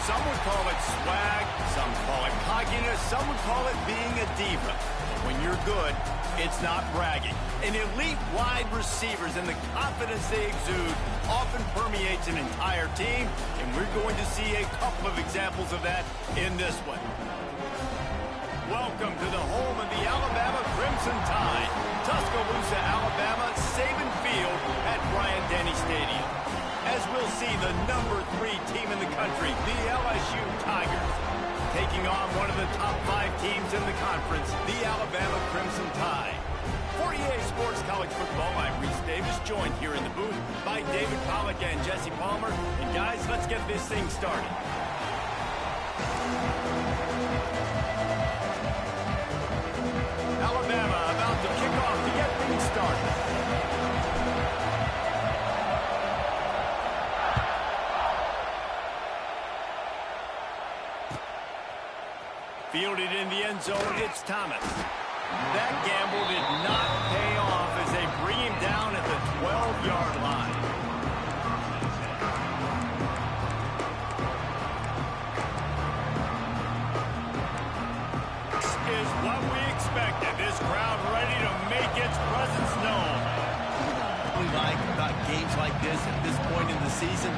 Some would call it swag, some call it cockiness, some would call it being a diva. But when you're good, it's not bragging. An elite wide receivers and the confidence they exude often permeates an entire team, and we're going to see a couple of examples of that in this one. Welcome to the home of the Alabama Crimson Tide, Tuscaloosa, Alabama, Saban Field at Bryant-Denny Stadium. As we'll see the #3 team in the country, the LSU Tigers, taking on one of the top 5 teams in the conference, the Alabama Crimson Tide. For EA Sports College Football, I'm Reese Davis, joined here in the booth by David Pollack and Jesse Palmer. And guys, let's get this thing started. Alabama about to kick off to get things started. Fielded in the end zone, it's Thomas. That gamble did not pay off as they bring him down at the 12-yard line. This is what we expected. This crowd ready to make its presence known. What we like about games like this at this point in the season,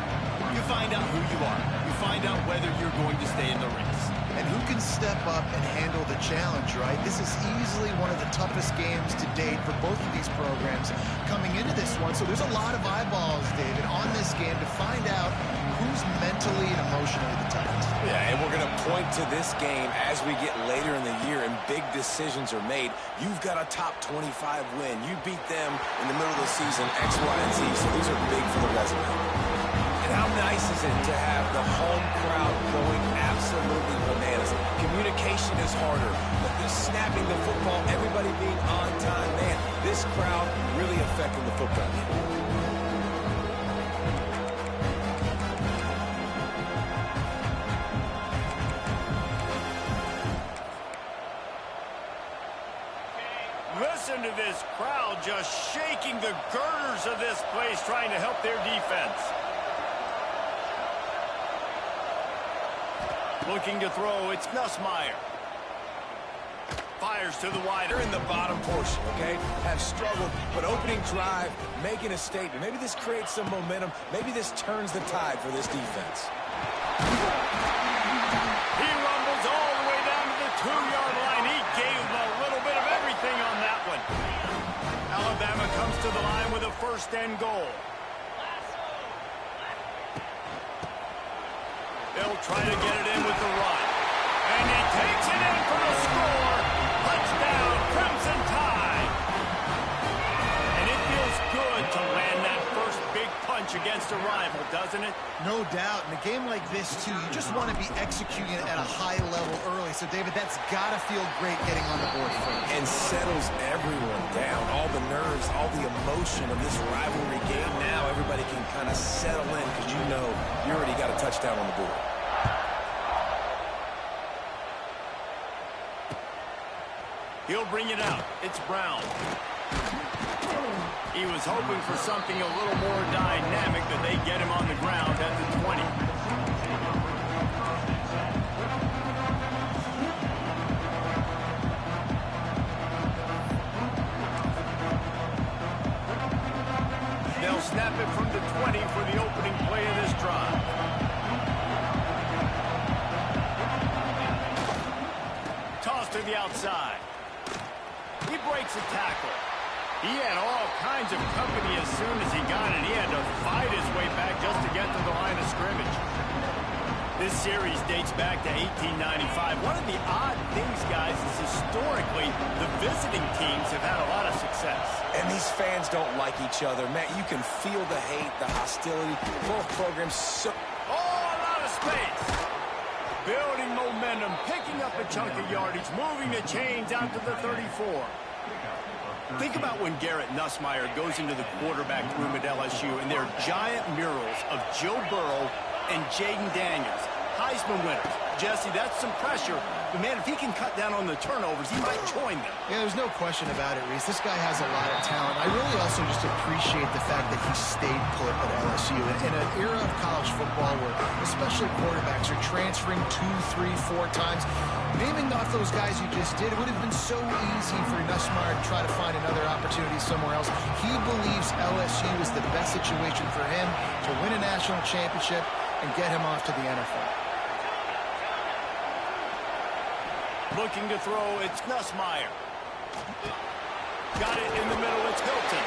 you find out who you are. You find out whether you're going to stay in the race. And who can step up and handle the challenge, right? This is easily one of the toughest games to date for both of these programs coming into this one. So there's a lot of eyeballs, David, on this game to find out who's mentally and emotionally the toughest. Yeah, and we're going to point to this game as we get later in the year and big decisions are made. You've got a top 25 win. You beat them in the middle of the season, X, Y, and Z. So these are big for the resume. And how nice is it to have the home crowd going absolutely bananas? Communication is harder, but the snapping the football, everybody being on time, man, this crowd really affecting the football game. Listen to this crowd just shaking the girders of this place, trying to help their defense. Looking to throw, it's Nussmeier. Fires to the wide. They're in the bottom portion, okay? Have struggled, but opening drive, making a statement. Maybe this creates some momentum. Maybe this turns the tide for this defense. He rumbles all the way down to the 2-yard line. He gave them a little bit of everything on that one. Alabama comes to the line with a 1st and goal. They'll try to get it in with the run. And he takes it in for the score. Touchdown, Crimson Tide. And it feels good to land that first big punch against a rival, doesn't it? No doubt. In a game like this, too, you just want to be executing at a high level early. So, David, that's got to feel great getting on the board first. And settles everyone down. All the nerves, all the emotion of this rivalry game. Now everybody can kind of settle in because you know you already got a touchdown on the board. He'll bring it out. It's Brown. He was hoping for something a little more dynamic, but they get him on the ground at the 20. They'll snap it from the 20 for the opening play of this drive. Toss to the outside. He breaks a tackle. He had all kinds of company as soon as he got it. He had to fight his way back just to get to the line of scrimmage. This series dates back to 1895. One of the odd things, guys, is historically the visiting teams have had a lot of success. And these fans don't like each other. Matt, you can feel the hate, the hostility. Both programs so... Oh, a lot of space. Building momentum, picking up a chunk of yardage, moving the chains out to the 34. Think about when Garrett Nussmeier goes into the quarterback room at LSU and there are giant murals of Joe Burrow and Jaden Daniels, Heisman winners, Jesse, that's some pressure. But, man, if he can cut down on the turnovers, he might join them. Yeah, there's no question about it, Reese. This guy has a lot of talent. I really also just appreciate the fact that he stayed put at LSU. In an era of college football where especially quarterbacks are transferring 2, 3, 4 times, naming off those guys you just did, it would have been so easy for Nussmeier to try to find another opportunity somewhere else. He believes LSU is the best situation for him to win a national championship and get him off to the NFL. Looking to throw, it's Nussmeier. Got it in the middle, it's Hilton.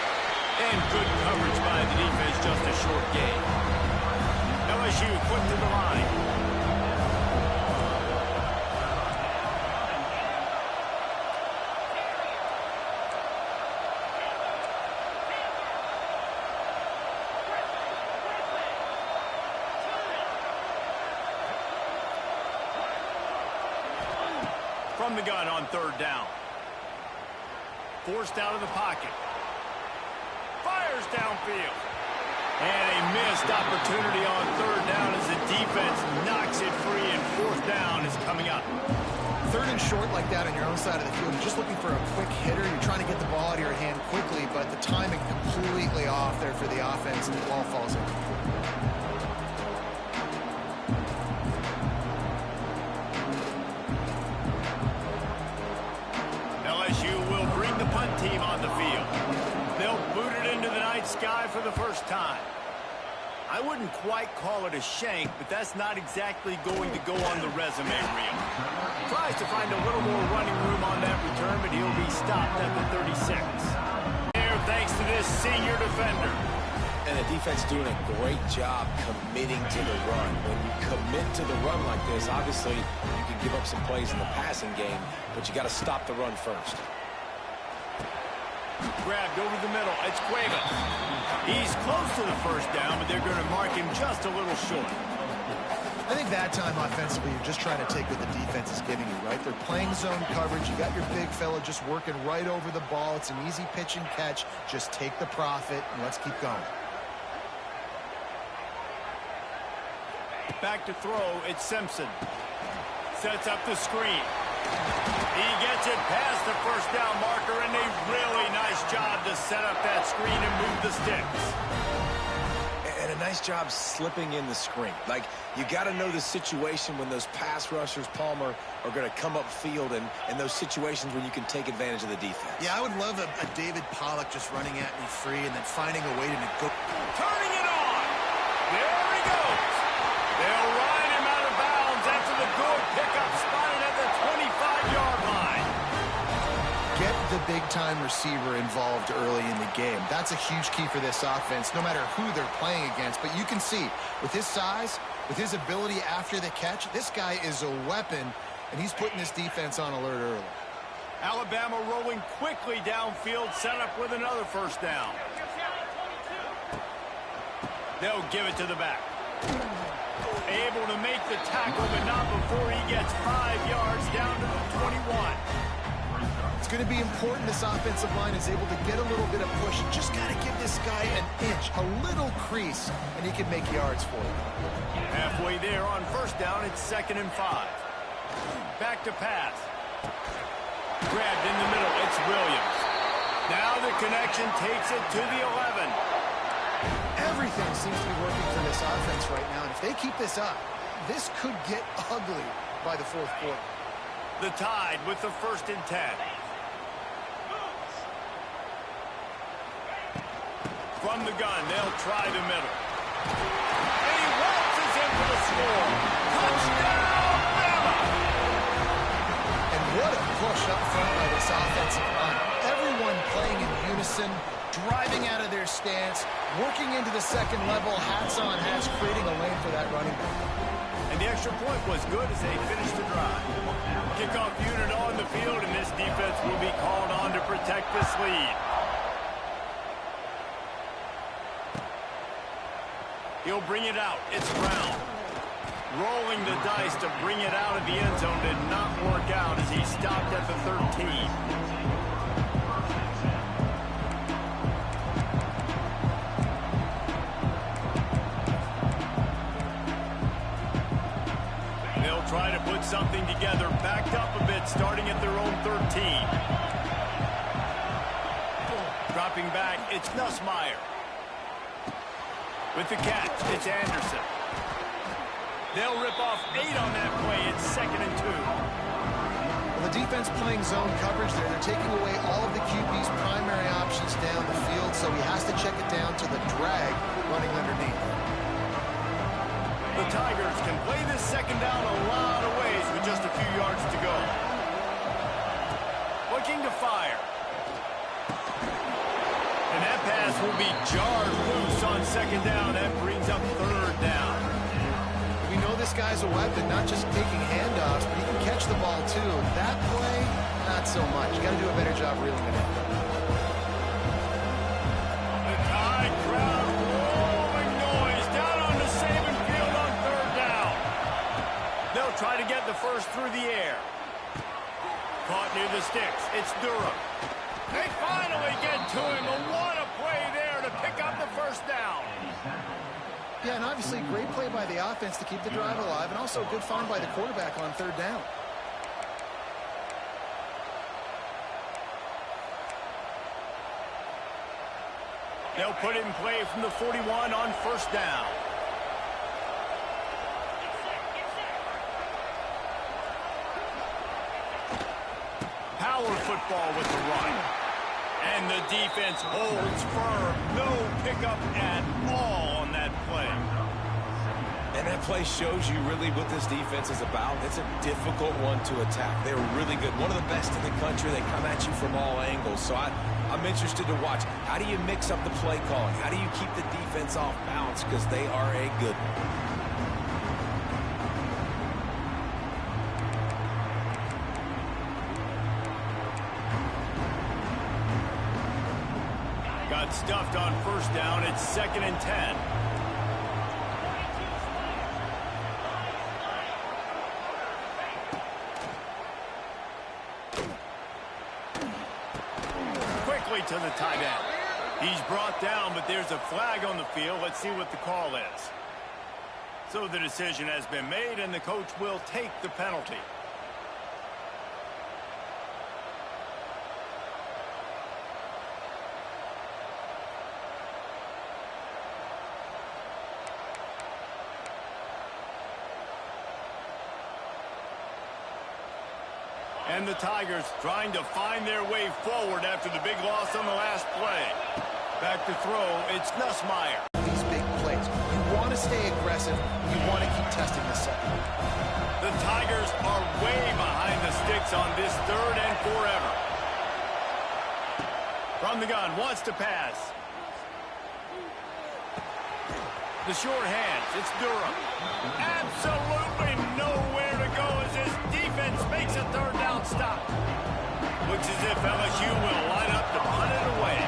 And good coverage by the defense, just a short gain. LSU quick to the line. From the gun on third down. Forced out of the pocket. Fires downfield. And a missed opportunity on third down as the defense knocks it free, and fourth down is coming up. Third and short like that on your own side of the field, you're just looking for a quick hitter. You're trying to get the ball out of your hand quickly, but the timing completely off there for the offense, and the ball falls incomplete. Team on the field. They'll boot it into the night sky for the first time. I wouldn't quite call it a shank, but that's not exactly going to go on the resume reel. Tries to find a little more running room on that return, but he'll be stopped at the 36. There, thanks to this senior defender. And the defense doing a great job committing to the run. When you commit to the run like this, obviously you can give up some plays in the passing game, but you got to stop the run first. Grabbed over the middle. It's Cuevas. He's close to the first down, but they're going to mark him just a little short. I think that time offensively, you're just trying to take what the defense is giving you, right? They're playing zone coverage. You got your big fella just working right over the ball. It's an easy pitch and catch. Just take the profit, and let's keep going. Back to throw. It's Simpson. Sets up the screen. He gets it past the first down marker, and a really nice job to set up that screen and move the sticks. And a nice job slipping in the screen. Like, you got to know the situation when those pass rushers, Palmer, are going to come upfield, and those situations when you can take advantage of the defense. Yeah, I would love a David Pollock just running at me free and then finding a way to go. Turning it on. There he goes. They'll ride him out of bounds after the good pickup spotted at the 25-yard line. Get the big-time receiver involved early in the game. That's a huge key for this offense, no matter who they're playing against. But you can see, with his size, with his ability after the catch, this guy is a weapon, and he's putting this defense on alert early. Alabama rolling quickly downfield, set up with another first down. They'll give it to the back. Able to make the tackle, but not before he gets 5 yards down to the 21. It's going to be important this offensive line is able to get a little bit of push. Just got to give this guy an inch, a little crease, and he can make yards for you. Halfway there on first down, it's 2nd and 5. Back to pass. Grabbed in the middle, it's Williams. Now the connection takes it to the 11. Everything seems to be working for this offense right now, and if they keep this up, this could get ugly by the fourth quarter. The Tide with the 1st and 10. From the gun, they'll try the middle. And he waltzes in for the score. Touchdown, Bama! And what a push up front by this offensive line. Everyone playing in unison, driving out of their stance, working into the second level, hats on hats, creating a lane for that running back. And the extra point was good as they finished the drive. Kickoff unit on the field, and this defense will be called on to protect this lead. He'll bring it out. It's Brown. Rolling the dice to bring it out of the end zone did not work out as he stopped at the 13. They'll try to team. Dropping back, it's Nussmeier. With the catch, it's Anderson. They'll rip off 8 on that play. It's 2nd and 2. Well, the defense playing zone coverage there. They're taking away all of the QB's primary options down the field, so he has to check it down to the drag running underneath. The Tigers can play this 2nd down a lot of ways with just a few yards to go. Looking to fire. And that pass will be jarred loose on 2nd down. That brings up 3rd down. We know this guy's a weapon, not just taking handoffs, but he can catch the ball too. That play, not so much. You got to do a better job reeling it in. The Tide crowd rolling noise down on the Saban field on 3rd down. They'll try to get the first through the air. Caught near the sticks. It's Durham. They finally get to him. What a play there to pick up the 1st down. Yeah, and obviously great play by the offense to keep the drive alive, and also a good find by the quarterback on 3rd down. They'll put it in play from the 41 on 1st down. Power football with the run. And the defense holds firm. No pickup at all on that play. And that play shows you really what this defense is about. It's a difficult one to attack. They're really good. One of the best in the country. They come at you from all angles. So I'm interested to watch. How do you mix up the play calling? How do you keep the defense off balance? Because they are a good one. Got stuffed on 1st down. It's 2nd and 10. Quickly to the tight end. He's brought down, but there's a flag on the field. Let's see what the call is. So the decision has been made, and the coach will take the penalty. And the Tigers trying to find their way forward after the big loss on the last play. Back to throw, it's Nussmeier. These big plays. You want to stay aggressive. You want to keep testing the second. The Tigers are way behind the sticks on this 3rd and forever. From the gun, wants to pass. The short hands, it's Durham. Absolutely nowhere to go as his defense makes a 3rd down stop. Looks as if LSU will line up to punt it away.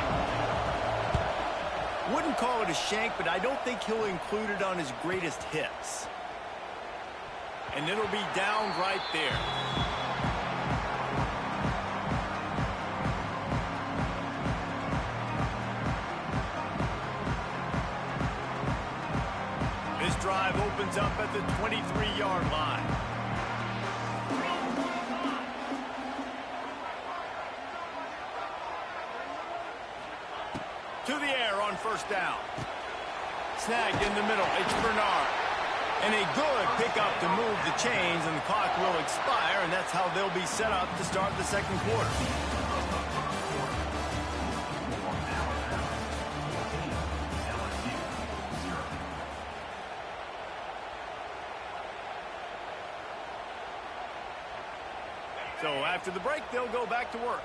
Wouldn't call it a shank, but I don't think he'll include it on his greatest hits. And it'll be down right there. This drive opens up at the 23-yard line. To the air on 1st down. Snagged in the middle. It's Bernard. And a good pickup to move the chains, and the clock will expire, and that's how they'll be set up to start the 2nd quarter. So after the break, they'll go back to work.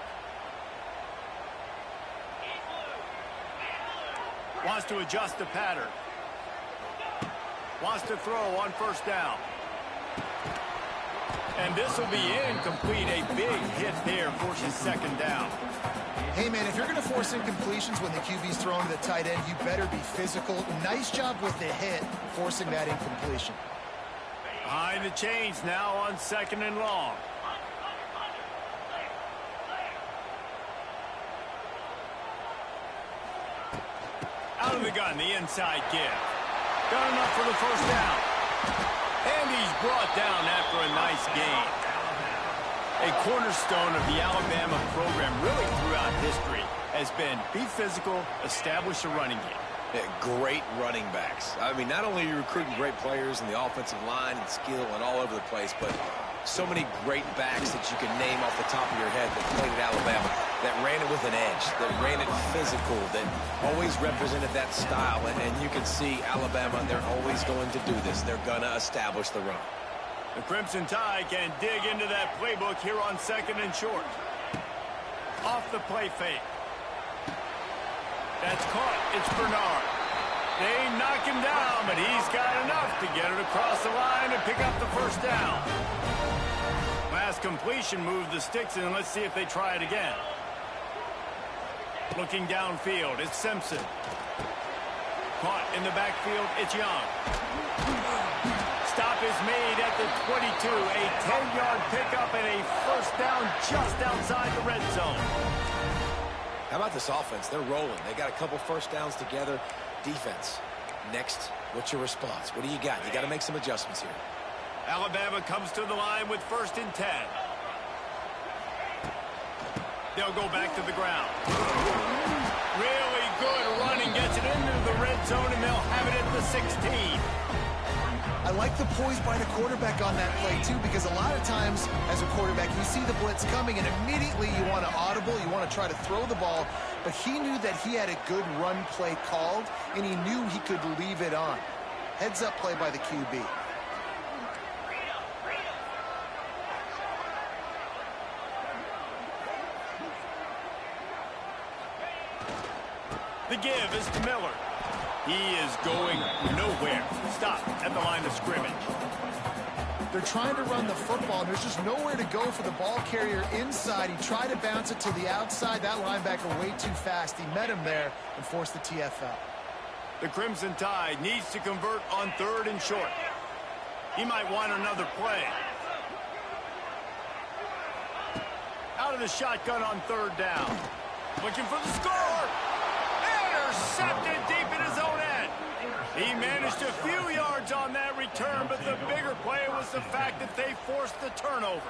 Wants to adjust the pattern. Wants to throw on 1st down. And this will be incomplete. A big hit there forces 2nd down. Hey, man, if you're going to force incompletions when the QB's throwing to the tight end, you better be physical. Nice job with the hit, forcing that incompletion. Behind the chains now on 2nd and long. Out of the gun, the inside give. Got enough for the 1st down. And he's brought down after a nice gain. A cornerstone of the Alabama program really throughout history has been be physical, establish a running game. Yeah, great running backs. I mean, not only are you recruiting great players in the offensive line and skill and all over the place, but so many great backs that you can name off the top of your head that played at Alabama, that ran it with an edge, that ran it physical, that always represented that style. And you can see Alabama, they're always going to do this. They're going to establish the run. The Crimson Tide can dig into that playbook here on 2nd and short. Off the play fake. That's caught. It's Bernard. They knock him down, but he's got enough to get it across the line and pick up the first down. Last completion moved the sticks in. Let's see if they try it again. Looking downfield, it's Simpson. Caught in the backfield, it's Young. Stop is made at the 22. A 10-yard pickup and a first down just outside the red zone. How about this offense? They're rolling. They got a couple first downs together. Defense. Next, what's your response? What do you got? You got to make some adjustments here. Alabama comes to the line with 1st and 10. They'll go back to the ground. Really good running. Gets it into the red zone, and they'll have it at the 16. I like the poise by the quarterback on that play, too, because a lot of times as a quarterback, you see the blitz coming, and immediately you want to audible, you want to try to throw the ball, but he knew that he had a good run play called, and he knew he could leave it on. Heads-up play by the QB. The give is to Miller. He is going nowhere. Stop at the line of scrimmage. They're trying to run the football, and there's just nowhere to go for the ball carrier inside. He tried to bounce it to the outside. That linebacker way too fast. He met him there and forced the TFL. The Crimson Tide needs to convert on 3rd and short. He might want another play. Out of the shotgun on 3rd down. Looking for the score. Intercepted deep in his own end. He managed a few yards on that return, but the bigger play was the fact that they forced the turnover.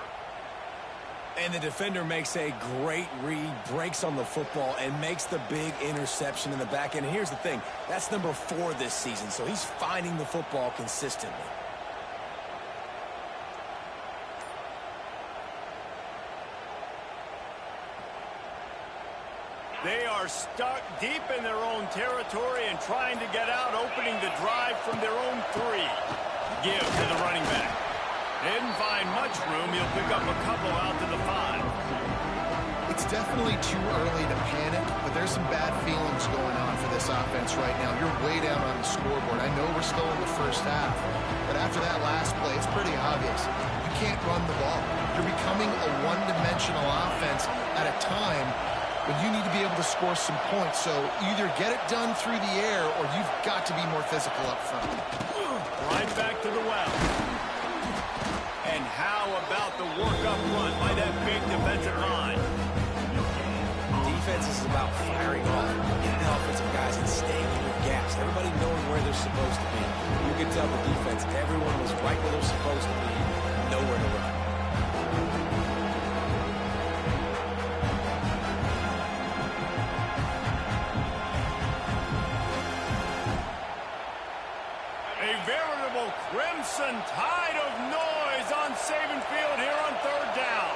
And the defender makes a great read, breaks on the football, and makes the big interception in the back end. Here's the thing. That's number 4 this season, so he's finding the football consistently. They are stuck deep in their own territory and trying to get out, opening the drive from their own 3. Give to the running back. Didn't find much room. He'll pick up a couple out to the 5. It's definitely too early to panic, but there's some bad feelings going on for this offense right now. You're way down on the scoreboard. I know we're still in the first half, but after that last play, it's pretty obvious. You can't run the ball. You're becoming a one-dimensional offense at a time when you need to be able to score some points. So either get it done through the air or you've got to be more physical up front. Right back to the well. And how about the work up front by that big defensive line? Defense is about firing off, getting the offensive guys and staying in your gaps. Everybody knowing where they're supposed to be. You can tell the defense, everyone was right where they're supposed to be, nowhere to run. Crimson Tide of noise on Saban Field here on 3rd down.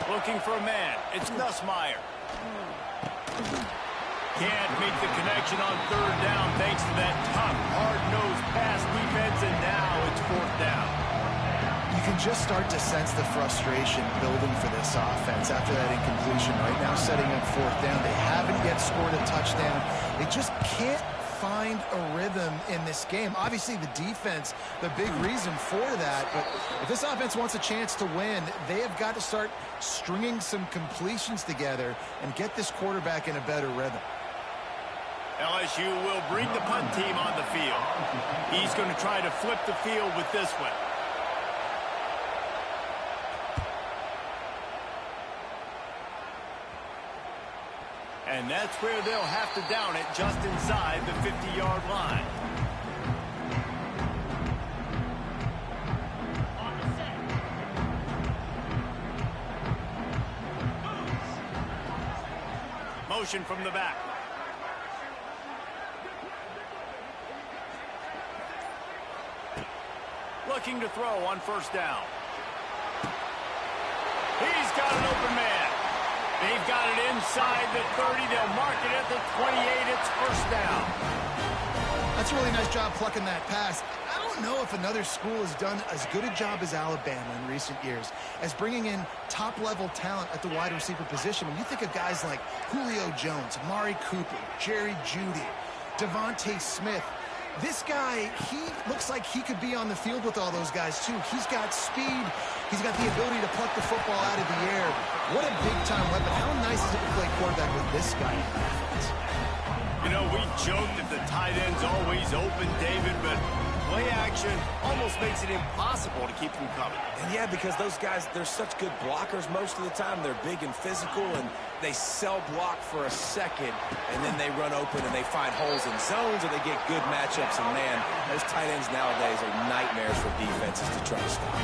Looking for a man. It's Nussmeier. Can't make the connection on 3rd down thanks to that tough, hard-nosed pass defense, and now it's 4th down. You can just start to sense the frustration building for this offense after that incompletion. Right now setting up 4th down. They haven't yet scored a touchdown. They just can't find a rhythm in this game. Obviously the defense, the big reason for that, but if this offense wants a chance to win, they have got to start stringing some completions together and get this quarterback in a better rhythm. LSU will bring the punt team on the field. He's going to try to flip the field with this one. And that's where they'll have to down it, just inside the 50-yard line. Motion from the back. Looking to throw on first down. He's got an open man. They've got it inside the 30. They'll mark it at the 28. It's first down. That's a really nice job plucking that pass. I don't know if another school has done as good a job as Alabama in recent years as bringing in top-level talent at the wide receiver position. When you think of guys like Julio Jones, Amari Cooper, Jerry Jeudy, Devontae Smith, this guy, he looks like he could be on the field with all those guys, too. He's got speed. He's got the ability to pluck the football out of the air. What a big-time weapon. How nice is it to play quarterback with this guy in the offense? You know, we joked that the tight end's always open, David, but play action almost makes it impossible to keep them coming. And yeah, because those guys, they're such good blockers most of the time. They're big and physical, and they cell block for a second, and then they run open and they find holes in zones, or they get good matchups. And man, those tight ends nowadays are nightmares for defenses to try to stop.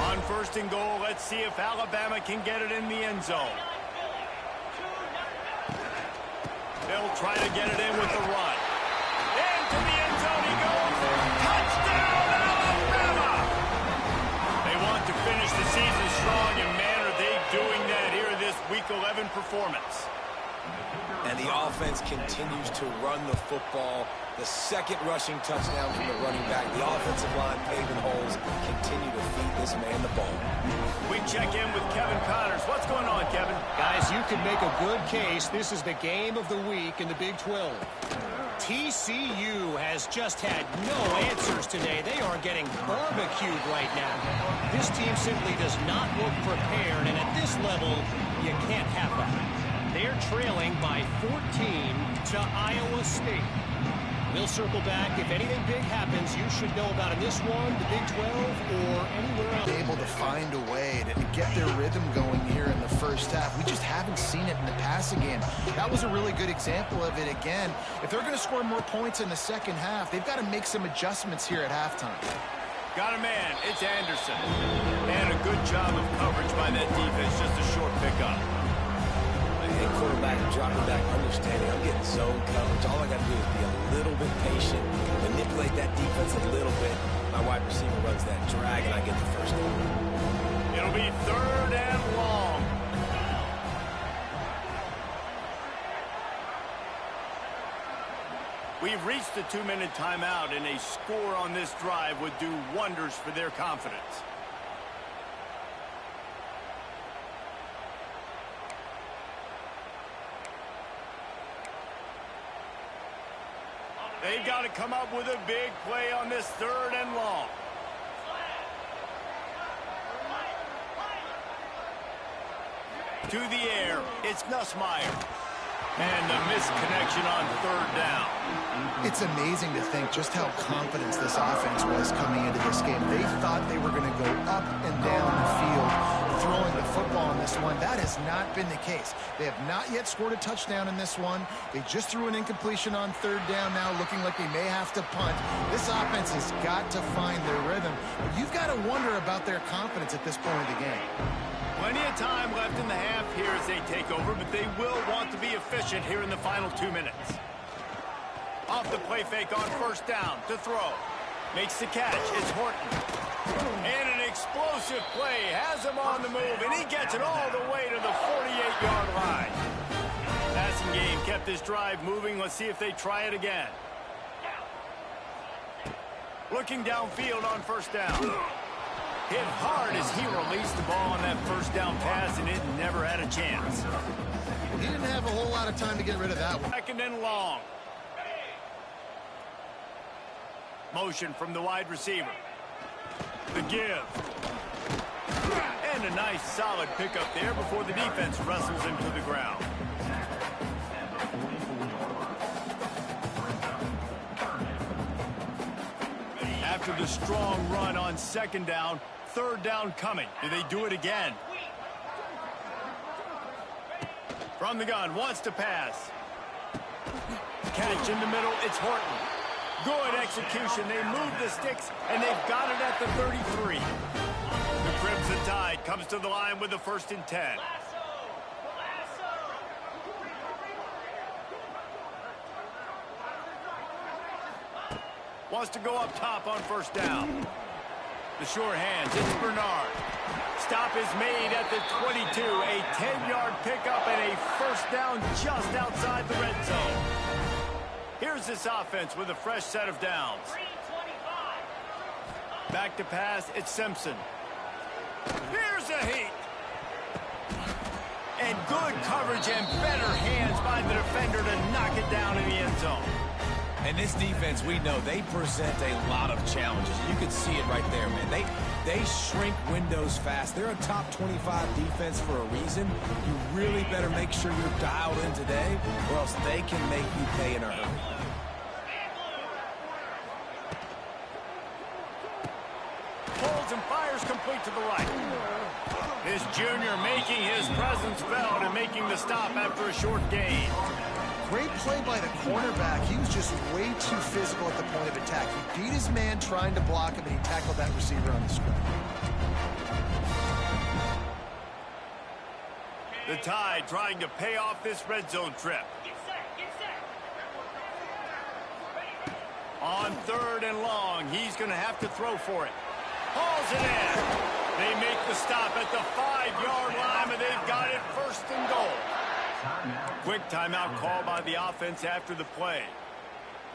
On first and goal, let's see if Alabama can get it in the end zone. They'll try to get it in with the run. Into the end zone he goes. Touchdown, Alabama! They want to finish the season strong, and man, are they doing that here in this Week 11 performance. And the offense continues to run the football. The second rushing touchdown from the running back. The offensive line paving holes. Continue to feed this man the ball. We check in with Kevin Connors. What's going on, Kevin? Guys, you can make a good case. This is the game of the week in the Big 12. TCU has just had no answers today. They are getting barbecued right now. This team simply does not look prepared, and at this level, you can't have that. They're trailing by 14 to Iowa State. We'll circle back. If anything big happens, you should know about in this one, the Big 12, or anywhere else. Able to find a way to get their rhythm going here in the first half. We just haven't seen it in the passing game. That was a really good example of it again. If they're going to score more points in the second half, they've got to make some adjustments here at halftime. Got a man. It's Anderson. And a good job of coverage by that defense. Just a short pickup. And quarterback dropping back, understanding I'm getting zone coverage. All I got to do is be a little bit patient, manipulate that defense a little bit. My wide receiver runs that drag, and I get the first down. It'll be third and long. We've reached the 2-minute timeout, and a score on this drive would do wonders for their confidence. They've got to come up with a big play on this third and long. To the air, it's Nussmeier. And the misconnection on third down. It's amazing to think just how confident this offense was coming into this game. They thought they were going to go up and down the field throwing the football in this one. That has not been the case. They have not yet scored a touchdown in this one. They just threw an incompletion on third down now, looking like they may have to punt. This offense has got to find their rhythm. But you've got to wonder about their confidence at this point of the game. Plenty of time left in the half here as they take over, but they will want to be efficient here in the final 2 minutes. Off the play fake on first down to throw. Makes the catch. It's Horton. And an explosive play. Has him on the move, and he gets it all the way to the 48-yard line. Passing game kept this drive moving. Let's see if they try it again. Looking downfield on first down. Hit hard as he released the ball on that first down pass, and it never had a chance. He didn't have a whole lot of time to get rid of that one. Second and long. Motion from the wide receiver. The give. And a nice solid pickup there before the defense wrestles him to the ground. After the strong run on second down, third down coming. Do they do it again? From the gun, wants to pass. Catch in the middle, it's Horton. Good execution. They move the sticks, and they've got it at the 33. The Crimson Tide comes to the line with the 1st and 10. Wants to go up top on first down. The short hands, it's Bernard. Stop is made at the 22. A 10-yard pickup and a first down just outside the red zone. Here's this offense with a fresh set of downs. Back to pass, it's Simpson. Here's a heat. And good coverage and better hands by the defender to knock it down in the end zone. And this defense, we know, they present a lot of challenges. You can see it right there, man. They shrink windows fast. They're a top 25 defense for a reason. You really better make sure you're dialed in today, or else they can make you pay in a hurry. Pulls and fires complete to the right. This junior making his presence felt and making the stop after a short gain. Great play by the cornerback. He was just way too physical at the point of attack. He beat his man trying to block him, and he tackled that receiver on the screen. The Tide trying to pay off this red zone trip. On 3rd and long, he's going to have to throw for it. Hauls it in. They make the stop at the 5-yard line, and they've got it 1st and goal. Quick timeout call by the offense after the play.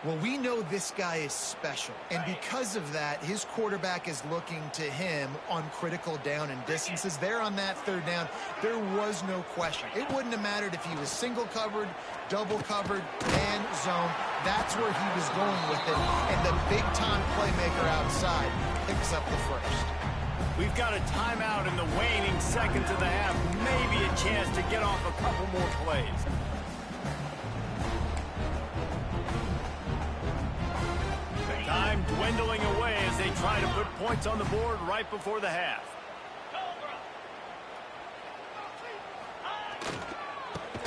Well, we know this guy is special, and because of that, his quarterback is looking to him on critical down and distances. There on that 3rd down, there was no question. It wouldn't have mattered if he was single covered, double covered, man zone. That's where he was going with it, and the big-time playmaker outside picks up the first. We've got a timeout in the waning seconds of the half. Maybe a chance to get off a couple more plays. Time dwindling away as they try to put points on the board right before the half.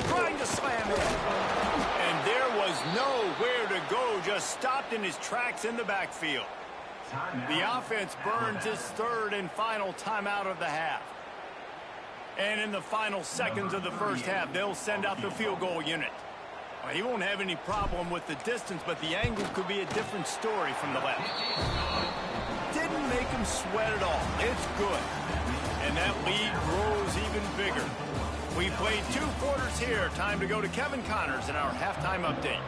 Trying to slam it. And there was nowhere to go, just stopped in his tracks in the backfield. The offense burns its 3rd and final timeout of the half. And in the final seconds of the first half, they'll send out the field goal unit. Well, he won't have any problem with the distance, but the angle could be a different story from the left. Didn't make him sweat at all. It's good. And that lead grows even bigger. We played 2 quarters here. Time to go to Kevin Connors in our halftime update.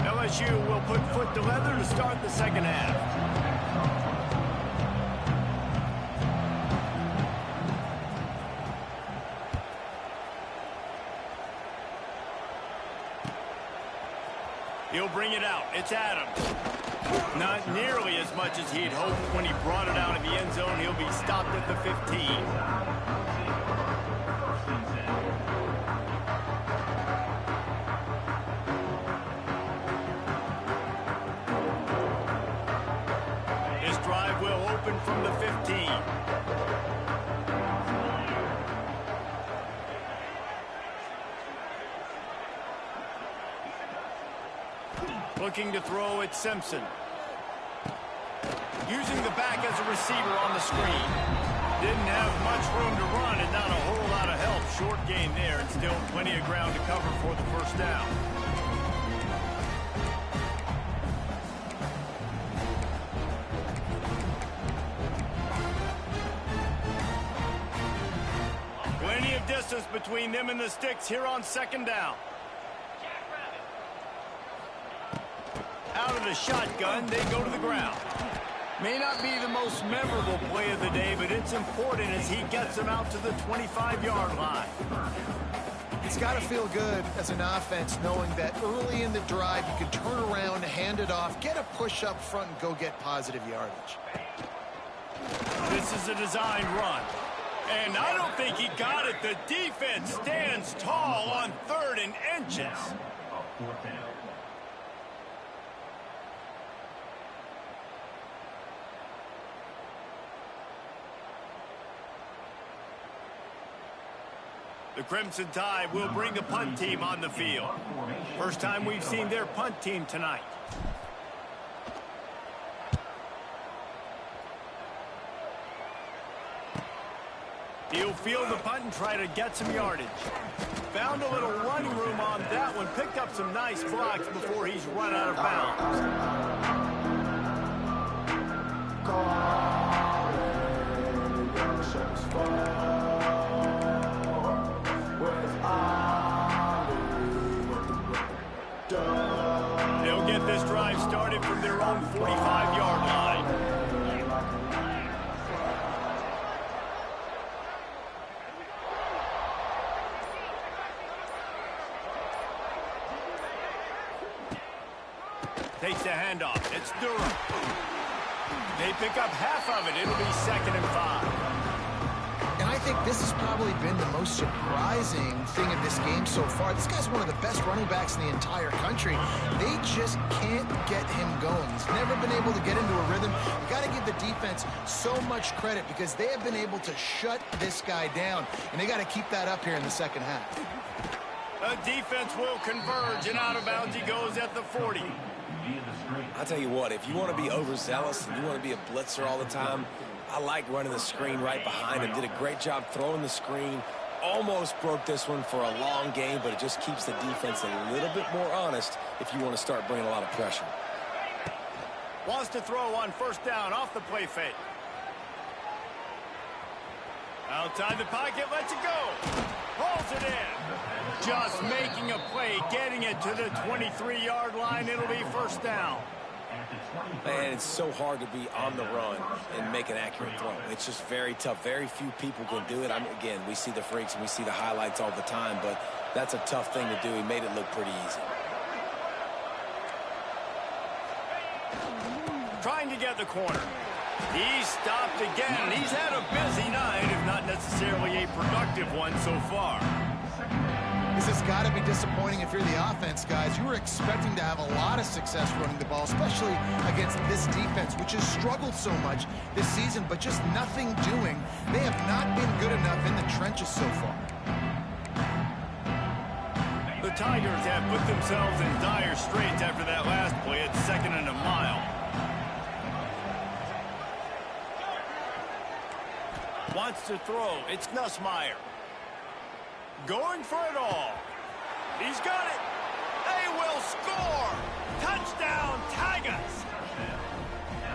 LSU will put foot to leather to start the second half. He'll bring it out. It's Adams. Not nearly as much as he'd hoped when he brought it out in the end zone. He'll be stopped at the 15. From the 15. Looking to throw at Simpson. Using the back as a receiver on the screen. Didn't have much room to run and not a whole lot of help. Short gain there and still plenty of ground to cover for the first down. Distance between them and the sticks here on 2nd down. Out of the shotgun, they go to the ground. May not be the most memorable play of the day, but it's important as he gets them out to the 25-yard line. It's got to feel good as an offense knowing that early in the drive you can turn around, hand it off, get a push up front, and go get positive yardage. This is a designed run. And I don't think he got it. The defense stands tall on 3rd and inches. The Crimson Tide will bring the punt team on the field. First time we've seen their punt team tonight. He'll field the punt and try to get some yardage. Found a little running room on that one. Picked up some nice blocks before he's run out of bounds. They'll get this drive started from their own 45-yard line. Takes the handoff. It's Durham. They pick up half of it. It'll be 2nd and 5. And I think this has probably been the most surprising thing in this game so far. This guy's one of the best running backs in the entire country. They just can't get him going. He's never been able to get into a rhythm. You got to give the defense so much credit because they have been able to shut this guy down, and they got to keep that up here in the second half. The defense will converge, and out of bounds he goes at the 40. I'll tell you what, if you want to be overzealous and you want to be a blitzer all the time, I like running the screen right behind him. Did a great job throwing the screen. Almost broke this one for a long game, but it just keeps the defense a little bit more honest if you want to start bringing a lot of pressure. Wants to throw on first down off the play fake. Outside the pocket, lets it go. Pulls it in. Just making a play, getting it to the 23-yard line. It'll be first down. Man, it's so hard to be on the run and make an accurate throw. It's just very tough. Very few people can do it. Again, we see the freaks and we see the highlights all the time, but that's a tough thing to do. He made it look pretty easy. Trying to get the corner. He's stopped again. He's had a busy night, if not necessarily a productive one so far. This has got to be disappointing if you're the offense, guys. You were expecting to have a lot of success running the ball, especially against this defense, which has struggled so much this season, but just nothing doing. They have not been good enough in the trenches so far. The Tigers have put themselves in dire straits after that last play at 2nd and a mile. Wants to throw. It's Nussmeier. Going for it all. He's got it. They will score. Touchdown, Tigers.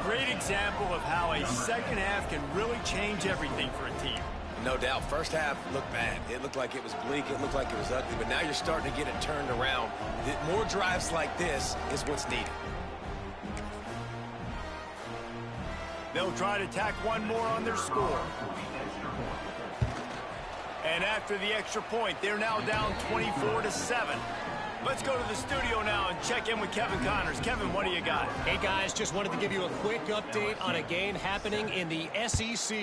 Great example of how a second half can really change everything for a team. No doubt. First half looked bad. It looked like it was bleak. It looked like it was ugly. But now you're starting to get it turned around. More drives like this is what's needed. They'll try to tack one more on their score. And after the extra point, they're now down 24-7. Let's go to the studio now and check in with Kevin Connors. Kevin, what do you got? Hey, guys, just wanted to give you a quick update on a game happening in the SEC.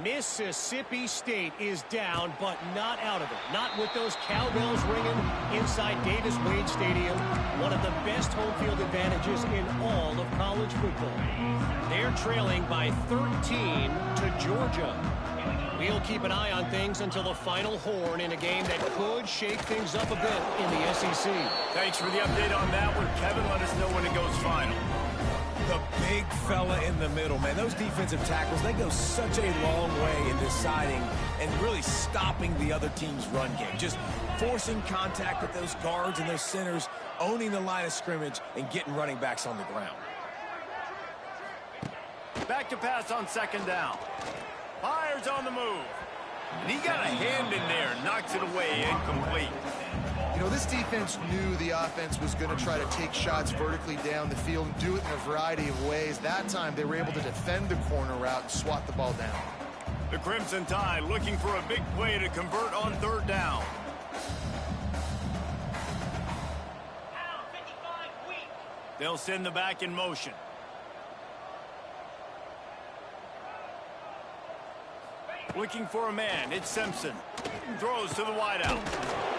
Mississippi State is down, but not out of it. Not with those cowbells ringing inside Davis-Wade Stadium, one of the best home field advantages in all of college football. They're trailing by 13 to Georgia. We'll keep an eye on things until the final horn in a game that could shake things up a bit in the SEC. Thanks for the update on that one, Kevin. Let us know when it goes final. The big fella in the middle, man. Those defensive tackles, they go such a long way in deciding and really stopping the other team's run game. Just forcing contact with those guards and those centers, owning the line of scrimmage, and getting running backs on the ground. Back to pass on 2nd down. Fires on the move. And he got a hand in there, knocks it away, incomplete. You know, this defense knew the offense was going to try to take shots vertically down the field and do it in a variety of ways. That time, they were able to defend the corner route and swat the ball down. The Crimson Tide looking for a big play to convert on 3rd down. They'll send the back in motion. Looking for a man. It's Simpson. Throws to the wideout.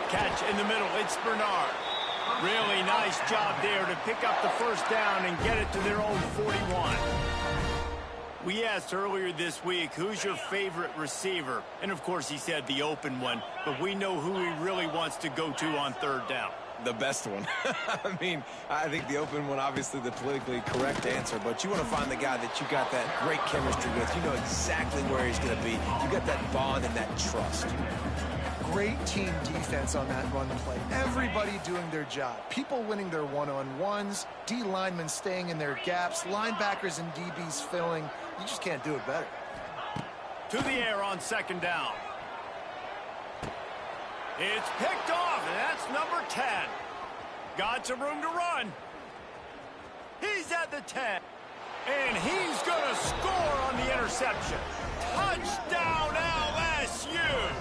Catch in the middle. It's Bernard. Really nice job there to pick up the first down and get it to their own 41. We asked earlier this week, who's your favorite receiver? And, of course, he said the open one. But we know who he really wants to go to on third down. The best one. I mean, I think the open one, obviously the politically correct answer, but you want to find the guy that you got that great chemistry with. You know exactly where he's going to be. You got that bond and that trust. Great team defense on that run play. Everybody doing their job. People winning their one-on-ones, D linemen staying in their gaps, linebackers and DBs filling. You just can't do it better. To the air on second down. It's picked off, and that's number 10. Got some room to run. He's at the 10. And he's going to score on the interception. Touchdown, LSU!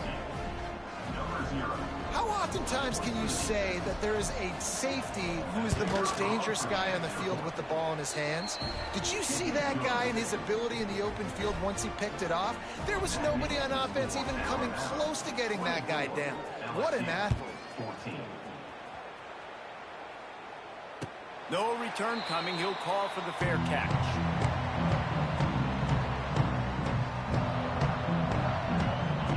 How oftentimes can you say that there is a safety who is the most dangerous guy on the field with the ball in his hands? Did you see that guy and his ability in the open field once he picked it off? There was nobody on offense even coming close to getting that guy down. What an athlete. No return coming. He'll call for the fair catch.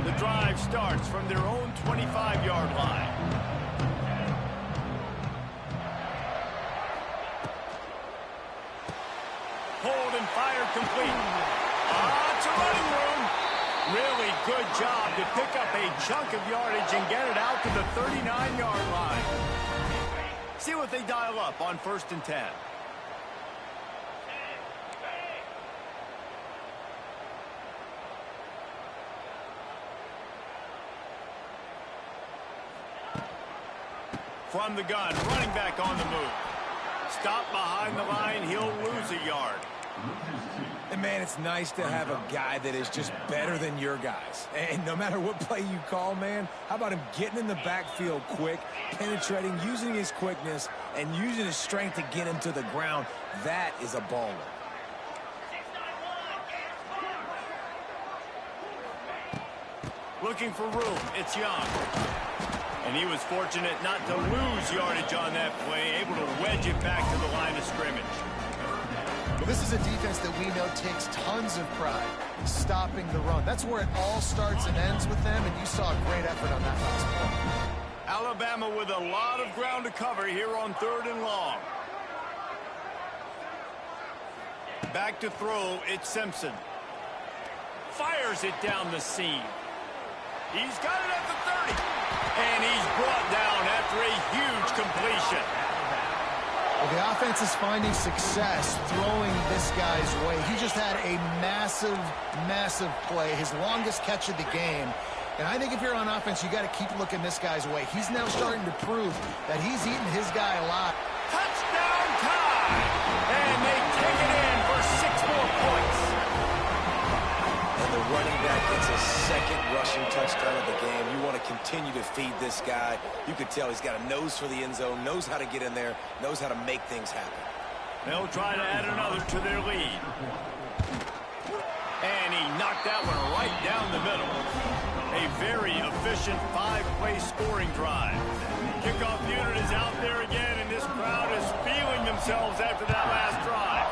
The drive starts from their own 25-yard line. Hold and fire complete. Lots of running room. Really good job to pick up a chunk of yardage and get it out to the 39-yard line. See what they dial up on 1st and 10. From the gun, running back on the move. Stop behind the line, he'll lose a yard. And, man, it's nice to have a guy that is just better than your guys. And no matter what play you call, man, how about him getting in the backfield quick, penetrating, using his quickness, and using his strength to get him to the ground? That is a baller. Looking for room, it's Young. And he was fortunate not to lose yardage on that play, able to wedge it back to the line of scrimmage. Well, this is a defense that we know takes tons of pride in stopping the run. That's where it all starts and ends with them, and you saw a great effort on that last play. Alabama with a lot of ground to cover here on 3rd and long. Back to throw, it's Simpson. Fires it down the seam. He's got it at the 30. And he's brought down after a huge completion. Well, the offense is finding success throwing this guy's way. He just had a massive, massive play, his longest catch of the game. And I think if you're on offense, you got to keep looking this guy's way. He's now starting to prove that he's eating his guy alive. Touchdown time! And they take it in for 6 more points. And the running back gets a second rushing touchdown of the game. You want to continue to feed this guy. You could tell he's got a nose for the end zone, knows how to get in there, knows how to make things happen. They'll try to add another to their lead. And he knocked that one right down the middle. A very efficient 5-play scoring drive. Kickoff unit is out there again, and this crowd is feeling themselves after that last drive.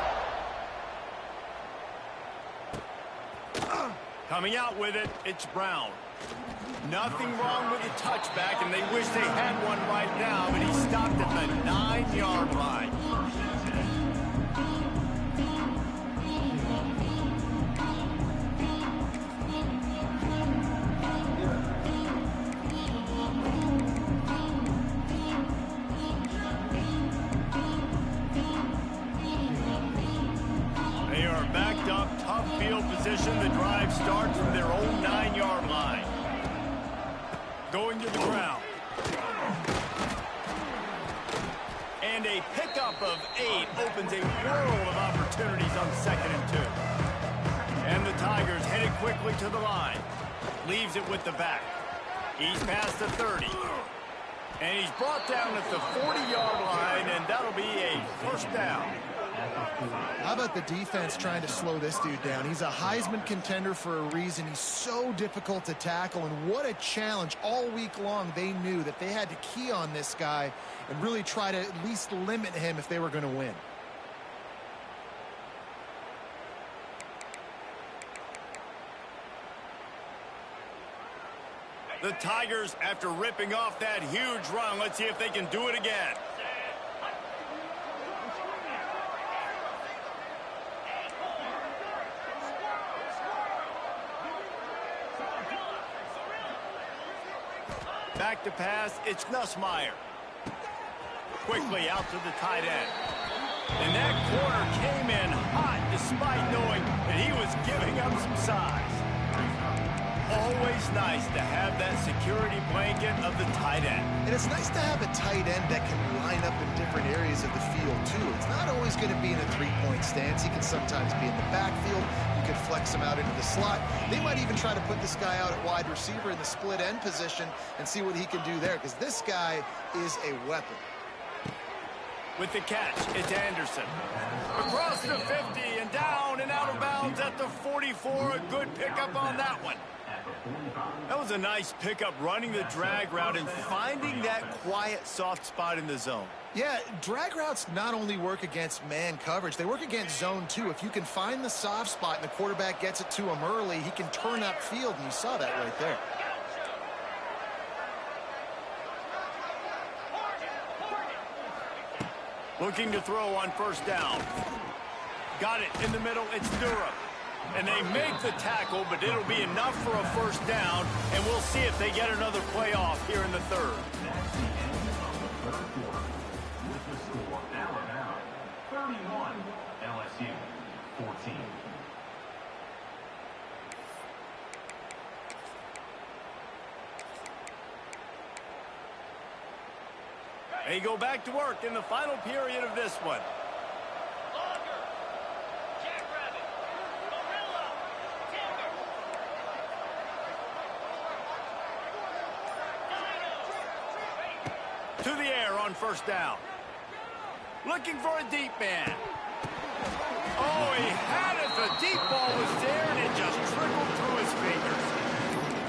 Coming out with it, it's Brown. Nothing wrong with the touchback, and they wish they had one right now, but he stopped at the 9-yard line. They are backed up, tough field position. The drive starts from their own 9-yard line. Going to the ground. And a pickup of 8 opens a world of opportunities on 2nd and 2. And the Tigers headed quickly to the line. Leaves it with the back. He's past the 30. And he's brought down at the 40-yard line, and that'll be a 1st down. How about the defense trying to slow this dude down? He's a Heisman contender for a reason. He's so difficult to tackle, and what a challenge. All week long, they knew that they had to key on this guy and really try to at least limit him if they were going to win. The Tigers, after ripping off that huge run, let's see if they can do it again. Back to pass, it's Nussmeier. Quickly out to the tight end. And that corner came in hot despite knowing that he was giving up some size. Always nice to have that security blanket of the tight end. And it's nice to have a tight end that can line up in different areas of the field, too. It's not always going to be in a three-point stance. He can sometimes be in the backfield. You could flex him out into the slot. They might even try to put this guy out at wide receiver in the split end position and see what he can do there, because this guy is a weapon. With the catch, it's Anderson. Across the 50 and down and out of bounds at the 44. A good pickup on that one. That was a nice pickup, running the drag route and finding that quiet, soft spot in the zone. Yeah, drag routes not only work against man coverage, they work against zone too. If you can find the soft spot and the quarterback gets it to him early, he can turn upfield, and you saw that right there. Looking to throw on first down. Got it in the middle, it's Durham. And they make the tackle, but it'll be enough for a first down, and we'll see if they get another play off here in the third. That's the end of the third quarter. With the score, Alabama 31, LSU 14. They go back to work in the final period of this one. To the air on first down. Looking for a deep man. Oh, he had it. The deep ball was there, and it just trickled through his fingers.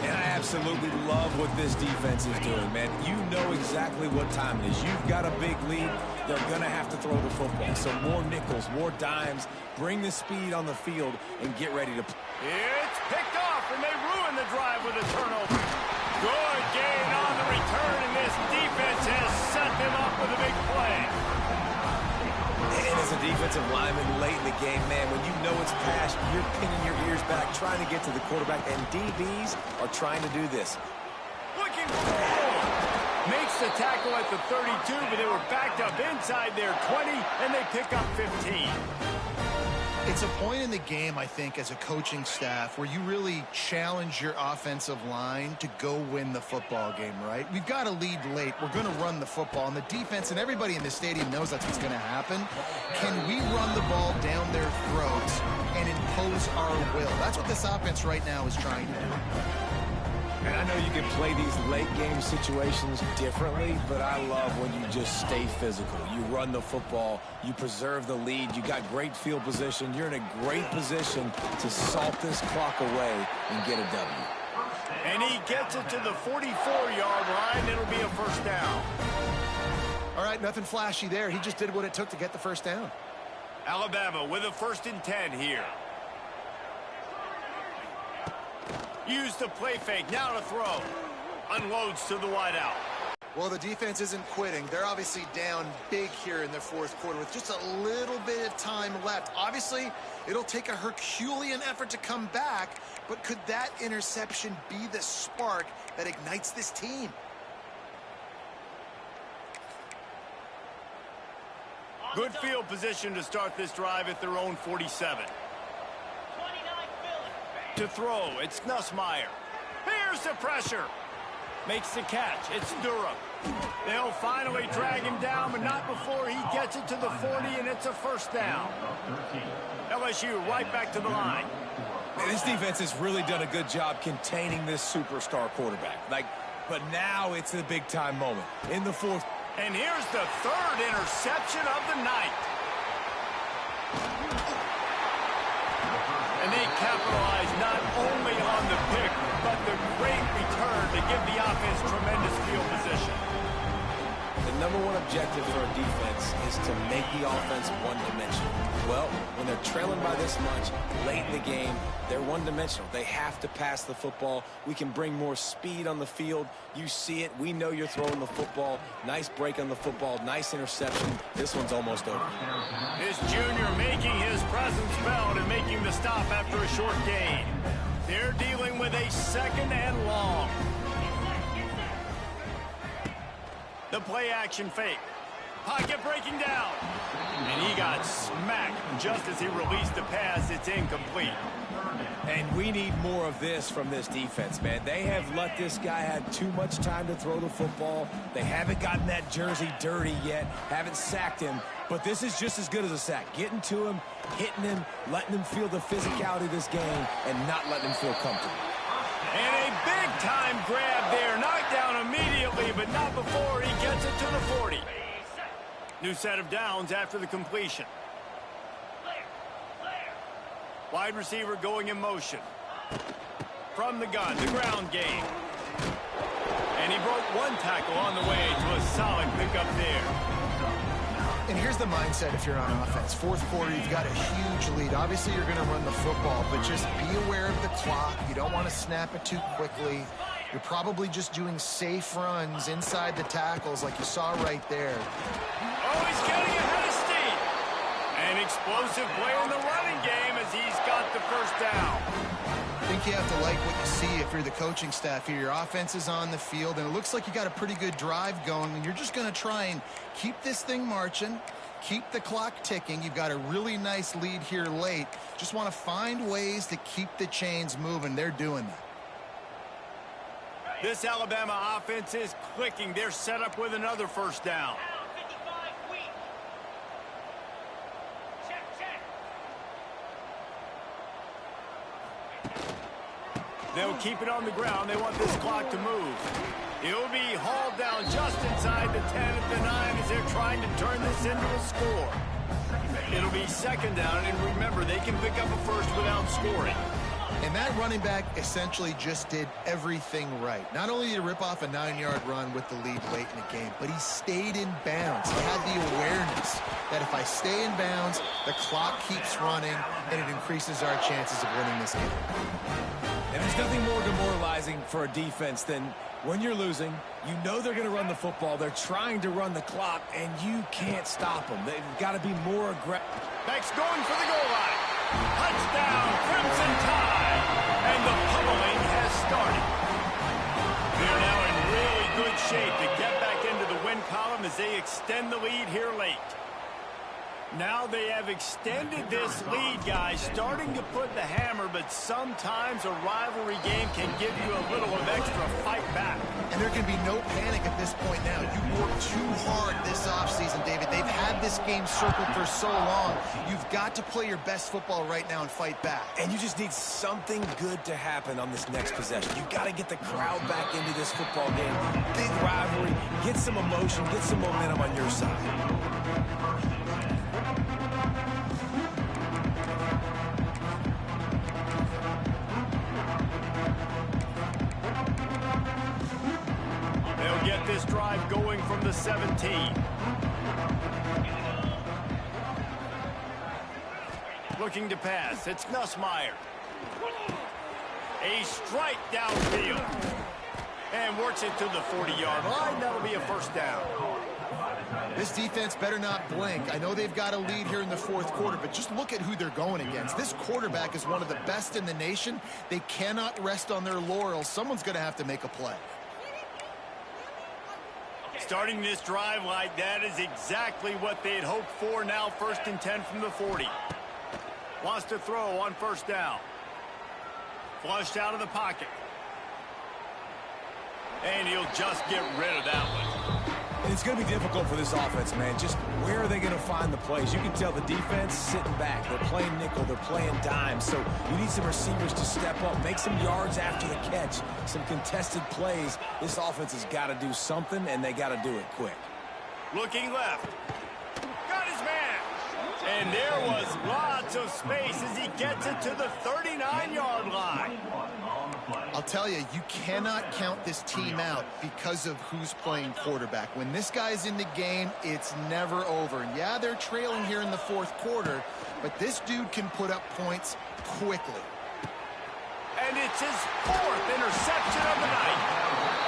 And I absolutely love what this defense is doing, man. You know exactly what time it is. You've got a big lead. They're going to have to throw the football. So more nickels, more dimes. Bring the speed on the field and get ready to play. It's picked off, and they ruin the drive with a turnover. Good gain on the return, and this defense has set them up with a big play. And as a defensive lineman late in the game, man, when you know it's past, you're pinning your ears back, trying to get to the quarterback, and DBs are trying to do this. Looking for the goal. Makes the tackle at the 32, but they were backed up inside their 20, and they pick up 15. It's a point in the game, I think, as a coaching staff where you really challenge your offensive line to go win the football game, right? We've got to lead late. We're going to run the football, and the defense and everybody in the stadium knows that's what's going to happen. Can we run the ball down their throats and impose our will? That's what this offense right now is trying to do. And I know you can play these late-game situations differently, but I love when you just stay physical. You run the football, you preserve the lead, you got great field position, you're in a great position to salt this clock away and get a W. And he gets it to the 44-yard line. It'll be a first down. All right, nothing flashy there. He just did what it took to get the first down. Alabama with a 1st and 10 here. Use the play fake, now to throw. Unloads to the wideout. Well, the defense isn't quitting. They're obviously down big here in the fourth quarter with just a little bit of time left. Obviously, it'll take a Herculean effort to come back, but could that interception be the spark that ignites this team? Good field position to start this drive at their own 47. To throw, it's Nussmeier. Here's the pressure. Makes the catch. It's Durham. They'll finally drag him down, but not before he gets it to the 40, and it's a first down. LSU right back to the line. And this defense has really done a good job containing this superstar quarterback. But now it's the big-time moment in the fourth. And here's the 3rd interception of the night. And they capitalize not only on the pick, but the great return to give the offense tremendous field position. The #1 objective for a defense is to make the offense one-dimensional. Well, when they're trailing by this much late in the game, they're one-dimensional. They have to pass the football. We can bring more speed on the field. You see it. We know you're throwing the football. Nice break on the football. Nice interception. This one's almost over. This junior making his presence felt and making the stop after a short gain. They're dealing with a 2nd and long. The play action fake. Pocket breaking down. And he got smacked just as he released the pass. It's incomplete. And we need more of this from this defense, man. They have let this guy have too much time to throw the football. They haven't gotten that jersey dirty yet, haven't sacked him. But this is just as good as a sack. Getting to him, hitting him, letting him feel the physicality of this game, and not letting him feel comfortable. And a big-time grab there. Knocked down immediately, but not before he gets it to the 40. New set of downs after the completion. Wide receiver going in motion. From the gun, the ground game. And he broke one tackle on the way to a solid pickup there. And here's the mindset if you're on offense. Fourth quarter, you've got a huge lead. Obviously, you're going to run the football, but just be aware of the clock. You don't want to snap it too quickly. You're probably just doing safe runs inside the tackles like you saw right there. Oh, he's getting ahead of steam. An explosive play in the running game as he's got the first down. I think you have to like what you see if you're the coaching staff here. Your offense is on the field, and it looks like you got a pretty good drive going, and you're just going to try and keep this thing marching, keep the clock ticking. You've got a really nice lead here late. Just want to find ways to keep the chains moving. They're doing that. This Alabama offense is clicking. They're set up with another first down. They'll keep it on the ground. They want this clock to move. It'll be hauled down just inside the 10 at the 9 as they're trying to turn this into a score. It'll be 2nd down, and remember, they can pick up a first without scoring. And that running back essentially just did everything right. Not only did he rip off a 9-yard run with the lead late in the game, but he stayed in bounds. He had the awareness that if I stay in bounds, the clock keeps running, and it increases our chances of winning this game. And there's nothing more demoralizing for a defense than when you're losing, you know they're going to run the football, they're trying to run the clock, and you can't stop them. They've got to be more aggressive. Beck's going for the goal line. Touchdown, Crimson Tide. And the pummeling has started. They're now in really good shape to get back into the win column as they extend the lead here late. Now they have extended this lead, guys, starting to put the hammer, but sometimes a rivalry game can give you a little of extra fight back. And there can be no panic at this point now. You worked too hard this offseason, David. They've had this game circled for so long. You've got to play your best football right now and fight back. And you just need something good to happen on this next possession. You've got to get the crowd back into this football game. Big rivalry. Get some emotion. Get some momentum on your side. Get this drive going from the 17. Looking to pass. It's Nussmeier. A strike downfield. And works it to the 40-yard line. That'll be a first down. This defense better not blink. I know they've got a lead here in the fourth quarter, but just look at who they're going against. This quarterback is one of the best in the nation. They cannot rest on their laurels. Someone's going to have to make a play. Starting this drive like that is exactly what they'd hoped for. Now 1st and 10 from the 40. Wants to throw on first down. Flushed out of the pocket. And he'll just get rid of that one. And it's going to be difficult for this offense, man. Just where are they going to find the plays? You can tell the defense sitting back. They're playing nickel. They're playing dime. So you need some receivers to step up, make some yards after the catch, some contested plays. This offense has got to do something, and they got to do it quick. Looking left. Got his man. And there was lots of space as he gets it to the 39-yard line. play. I'll tell you, you cannot count this team out because of who's playing quarterback. When this guy's in the game, it's never over. And yeah, they're trailing here in the fourth quarter, but this dude can put up points quickly. And it's his fourth interception of the night.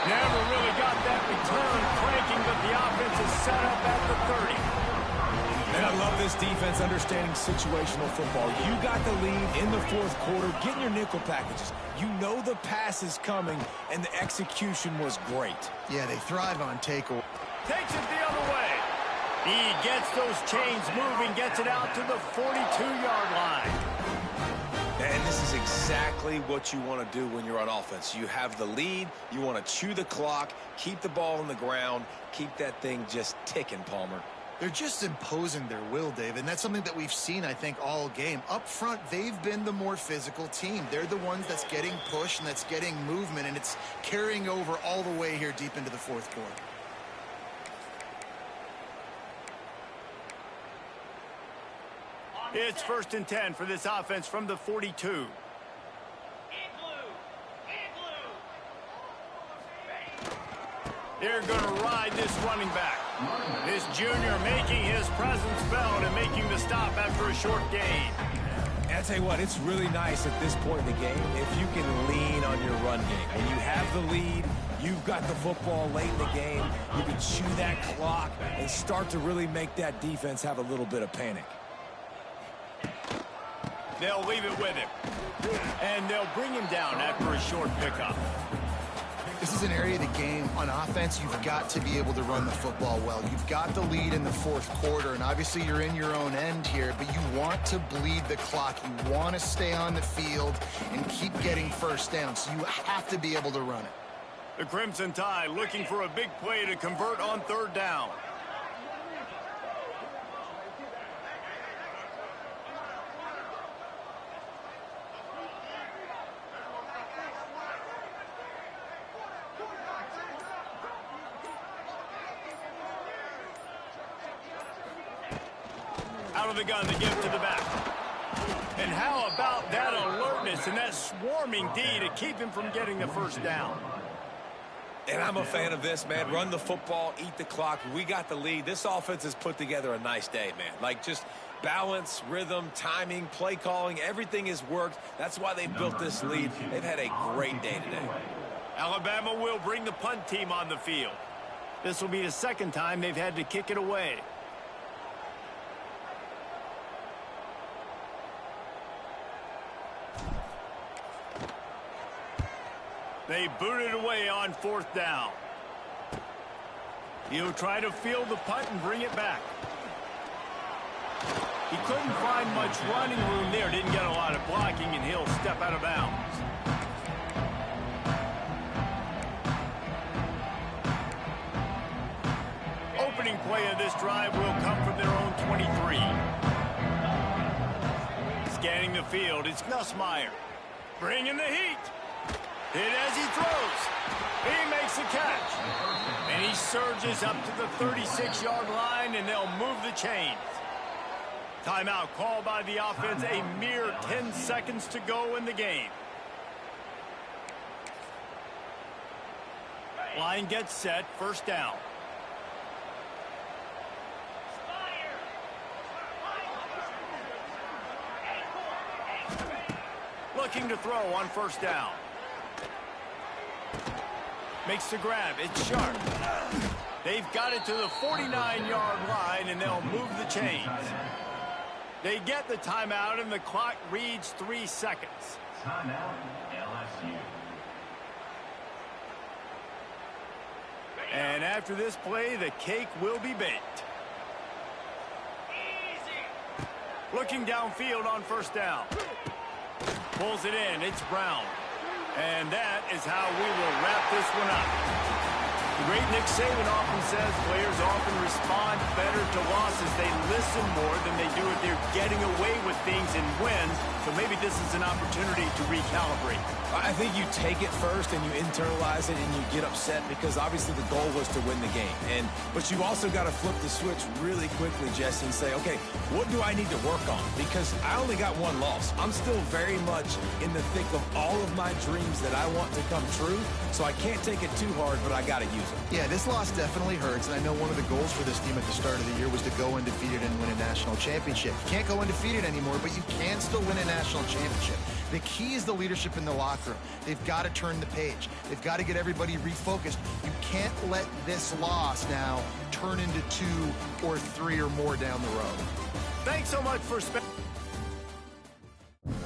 Never really got that return cranking, but the offense is set up at the 30. And I love this defense understanding situational football. You got the lead in the fourth quarter, getting your nickel packages. You know the pass is coming, and the execution was great. Yeah, they thrive on takeaway. Takes it the other way. He gets those chains moving, gets it out to the 42-yard line. And this is exactly what you want to do when you're on offense. You have the lead, you want to chew the clock, keep the ball on the ground, keep that thing just ticking, Palmer. They're just imposing their will, Dave, and that's something that we've seen, I think, all game. Up front, they've been the more physical team. They're the ones that's getting pushed and that's getting movement, and it's carrying over all the way here deep into the fourth quarter. It's 1st and 10 for this offense from the 42. They're going to ride this running back. This junior making his presence felt and making the stop after a short gain. And I tell you what, it's really nice at this point in the game if you can lean on your run game. When you have the lead, you've got the football late in the game, you can chew that clock and start to really make that defense have a little bit of panic. They'll leave it with him. And they'll bring him down after a short pickup. This is an area of the game on offense you've got to be able to run the football well. You've got the lead in the fourth quarter, and obviously you're in your own end here, but you want to bleed the clock. You want to stay on the field and keep getting first down, so you have to be able to run it. The Crimson Tide looking for a big play to convert on 3rd down. Out of the gun, they give it to the back. And how about that alertness and that swarming D to keep him from getting the first down? And I'm a fan of this, man. Run the football, eat the clock. We got the lead. This offense has put together a nice day, man. Like, just balance, rhythm, timing, play calling, everything has worked. That's why they built this lead. They've had a great day today. Alabama will bring the punt team on the field. This will be the 2nd time they've had to kick it away. They boot it away on 4th down. He'll try to field the punt and bring it back. He couldn't find much running room there. Didn't get a lot of blocking, and he'll step out of bounds. Opening play of this drive will come from their own 23. Scanning the field, it's Nussmeier. Bringing the heat. Hit as he throws. He makes the catch. And he surges up to the 36-yard line, and they'll move the chains. Timeout called by the offense. A mere 10 seconds to go in the game. Line gets set. 1st down. Looking to throw on 1st down. Makes the grab. It's sharp. They've got it to the 49-yard line, and they'll move the chains. They get the timeout, and the clock reads 3 seconds. Timeout, LSU. And after this play, the cake will be baked. Looking downfield on 1st down. Pulls it in. It's Brown. And that is how we will wrap this one up. The great Nick Saban often says players often respond better to losses. They listen more than they do if they're getting away with things and wins. So maybe this is an opportunity to recalibrate. I think you take it first and you internalize it and you get upset because obviously the goal was to win the game. But you've also got to flip the switch really quickly, Jesse, and say, okay, what do I need to work on? Because I only got one loss. I'm still very much in the thick of all of my dreams that I want to come true. So I can't take it too hard, but I got to use it. Yeah, this loss definitely hurts, and I know one of the goals for this team at the start of the year was to go undefeated and win a national championship. You can't go undefeated anymore, but you can still win a national championship. The key is the leadership in the locker room. They've got to turn the page. They've got to get everybody refocused. You can't let this loss now turn into 2 or 3 or more down the road. Thanks so much for spending...